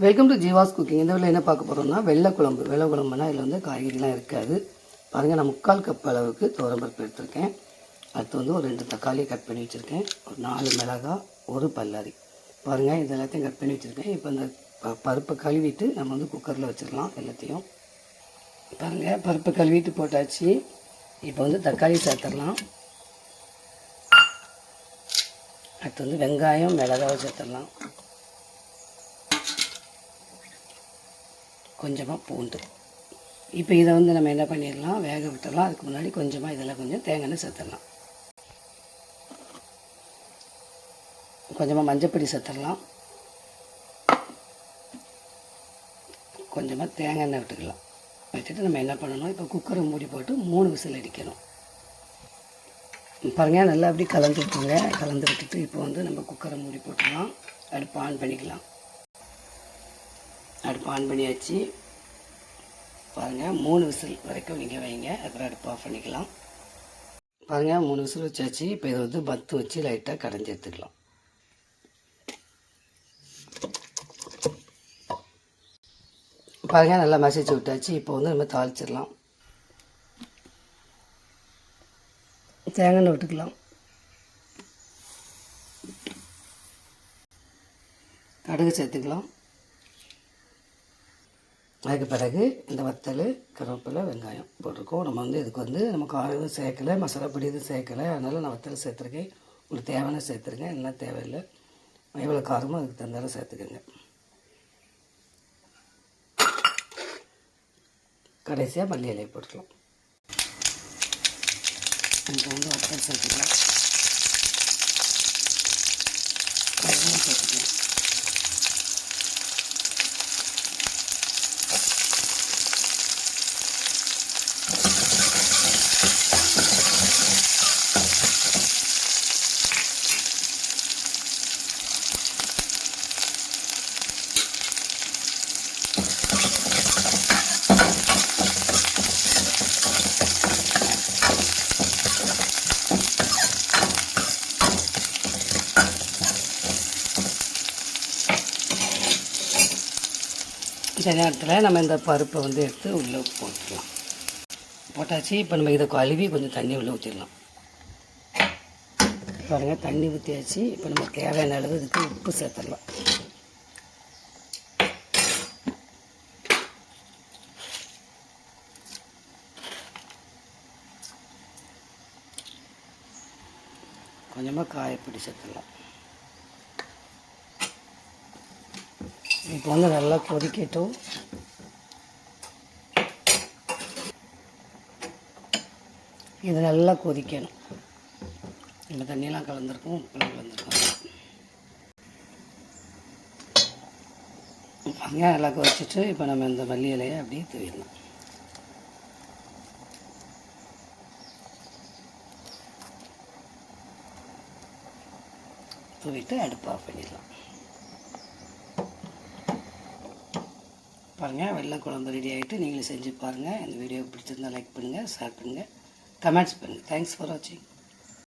Welcome to Jeeva's cooking. இந்த வீடியோவில் என்ன பார்க்க போகிறோம்னா வெள்ளை குழம்புனா இதில் வந்து காய்கறிலாம் இருக்காது. பாருங்கள், நான் 3/4 கப் அளவுக்கு துவரம்பருப்பு எடுத்திருக்கேன். அடுத்து வந்து ஒரு 2 தக்காளி கட் பண்ணி வச்சுருக்கேன். ஒரு 4 மிளகாய், ஒரு பல்லாரி. பாருங்கள், இது எல்லாத்தையும் கட் பண்ணி வச்சுருக்கேன். இப்போ இந்த பருப்பை கழுவிட்டு நம்ம வந்து குக்கரில் வச்சிடலாம் எல்லாத்தையும். பாருங்கள், பருப்பை கழுவிட்டு போட்டாச்சு. இப்போ வந்து தக்காளி சேர்த்துடலாம். அடுத்து வந்து வெங்காயம், மிளகாவை சேர்த்துடலாம். கொஞ்சமாக பூண்டு. இப்போ இதை வந்து நம்ம என்ன பண்ணிடலாம், வேக விட்டுடலாம். அதுக்கு முன்னாடி கொஞ்சமாக இதில் கொஞ்சம் தேங்காய் எண்ணெய் சேர்த்துடலாம். கொஞ்சமாக மஞ்சப்பொடி சேர்த்துடலாம். கொஞ்சமாக தேங்காய் எண்ணெய் விட்டுக்கலாம். வச்சுட்டு நம்ம என்ன பண்ணணும், இப்போ குக்கரை மூடி போட்டு 3 விசில் அடிக்கணும். பாருங்கள், நல்லா அப்படி கலந்து விட்டுருங்க. கலந்து விட்டுட்டு இப்போ வந்து நம்ம குக்கரை மூடி போட்டுடலாம். அடுப்பு ஆன் பண்ணிக்கலாம். அடுப்பு ஆன் பண்ணியாச்சு. பாருங்கள், 3 விசில் வரைக்கும் நீங்கள் வைங்க. அப்புறம் அடுப்பு ஆஃப் பண்ணிக்கலாம். பாருங்கள், 3 விசில் வச்சாச்சு. இப்போ இதை வந்து பத்து வச்சு லைட்டாக கடைஞ்சி எடுத்துக்கலாம். பாருங்கள், நல்லா மசிச்சு விட்டாச்சு. இப்போ வந்து நம்ம தாளிச்சிடலாம். தேங்காய் எண்ணெய் விட்டுக்கலாம். கடுகு சேர்த்துக்கலாம். அதுக்கு பிறகு இந்த வத்தல், கருவேப்பிலை, வெங்காயம் போட்டிருக்கோம். நம்ம வந்து இதுக்கு வந்து நம்ம காரம் எதுவும் சேர்க்கலை, மசாலா பொடி எதுவும் சேர்க்கலை. அதனால் நான் வத்தல் சேர்த்துருக்கேன். உங்களுக்கு தேவையான சேர்த்துருங்க, எல்லாம் தேவையில்லை. எவ்வளோ காரமோ அதுக்கு தந்தாலும் சேர்த்துக்கோங்க. கடைசியாக மல்லி இலையை போட்டுக்கலாம். இப்போ வந்து வத்தல் சேர்த்துக்கலாம். கருவேப்பிலை சேர்த்துக்கலாம். இந்த நேரத்தில் நம்ம இந்த பருப்பை வந்து எடுத்து உள்ளே போட்டுக்கலாம். போட்டாச்சு. இப்போ நம்ம இதை கழுவி கொஞ்சம் தண்ணி உள்ளே ஊற்றிடலாம். பாருங்கள், தண்ணி ஊற்றியாச்சு. இப்போ நம்ம தேவையான அளவு இதுக்கு உப்பு சேர்த்துடலாம். கொஞ்சமாக காயப்பொடி சேர்த்துடலாம். இப்போ வந்து நல்லா கொதிக்கட்டும். இது நல்லா கொதிக்கணும். இந்த தண்ணியெல்லாம் கலந்துருக்கும், உப்புலாம் கலந்துருக்கும். வெங்காயம் நல்லா கொதிச்சுட்டு இப்போ நம்ம இந்த மல்லி இலையை அப்படியே தூவிடலாம். தூவிட்டு அடுப்பு ஆஃப் பண்ணிடலாம். பாருங்கள், வெள்ளை குழம்பு ரெடி ஆகிட்டு நீங்களும் செஞ்சு பாருங்கள். இந்த வீடியோ பிடிச்சிருந்தால் லைக் பண்ணுங்கள், ஷேர் பண்ணுங்கள், கமெண்ட்ஸ் பண்ணுங்கள். தேங்க்ஸ் ஃபார் வாட்சிங்.